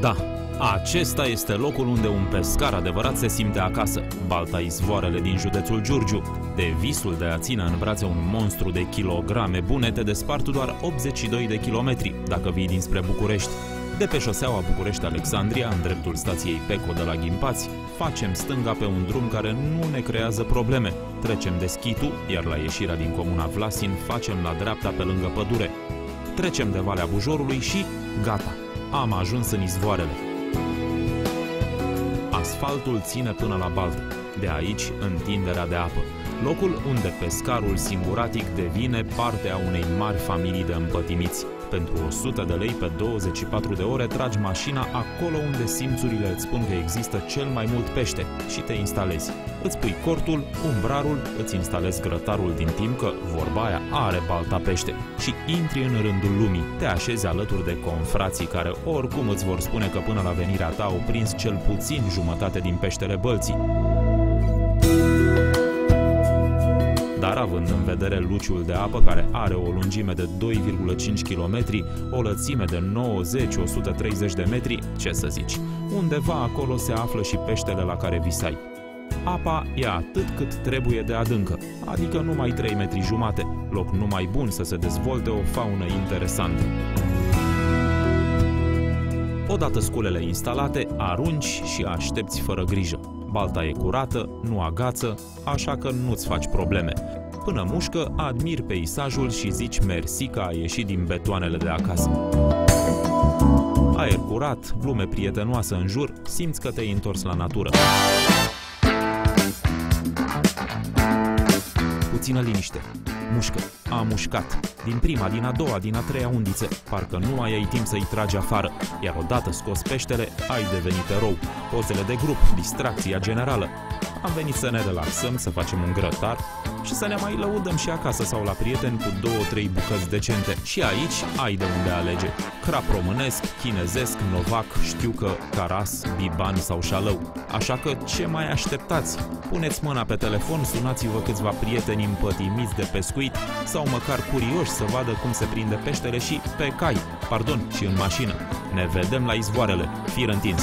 Da, acesta este locul unde un pescar adevărat se simte acasă. Balta Izvoarele din județul Giurgiu. De visul de a ține în brațe un monstru de kilograme bune te despart doar 82 de kilometri dacă vii dinspre București. De pe șoseaua București-Alexandria, în dreptul stației Peco de la Ghimpați, facem stânga pe un drum care nu ne creează probleme. Trecem de Schitu, iar la ieșirea din comuna Vlasin facem la dreapta pe lângă pădure. Trecem de Valea Bujorului și gata, am ajuns în Izvoarele. Asfaltul ține până la Baltă, de aici întinderea de apă, locul unde pescarul singuratic devine parte a unei mari familii de împătimiți. Pentru 100 de lei pe 24 de ore tragi mașina acolo unde simțurile îți spun că există cel mai mult pește și te instalezi. Îți pui cortul, umbrarul, îți instalezi grătarul din timp că, vorba aia, are Balta pește și intri în rândul lumii. Te așezi alături de confrații care oricum îți vor spune că până la venirea ta au prins cel puțin jumătate din peștele Bălții. Dar având în vedere luciul de apă, care are o lungime de 2,5 km, o lățime de 90-130 de metri, ce să zici, undeva acolo se află și peștele la care visai. Apa e atât cât trebuie de adâncă, adică numai 3 metri jumate, loc numai bun să se dezvolte o faună interesantă. Odată sculele instalate, arunci și aștepți fără grijă. Balta e curată, nu agață, așa că nu-ți faci probleme. Până mușcă, admiri peisajul și zici mersi că ai ieșit din betoanele de acasă. Aer curat, glume prietenoasă în jur, simți că te-ai întors la natură. Puțină liniște. Mușcă. A mușcat. Din prima, din a doua, din a treia undițe. Parcă nu mai ai timp să-i tragi afară. Iar odată scos peștele, ai devenit erou. Pozele de grup, distracția generală. Am venit să ne relaxăm, să facem un grătar și să ne mai lăudăm și acasă sau la prieteni cu 2-3 bucăți decente. Și aici ai de unde alege. Crap românesc, chinezesc, novac, știucă, caras, biban sau șalău. Așa că ce mai așteptați? Puneți mâna pe telefon, sunați-vă câțiva prieteni împătimiți de pescuit sau măcar curioși să vadă cum se prinde peștele și pe cai, și în mașină. Ne vedem la Izvoarele, fir întins!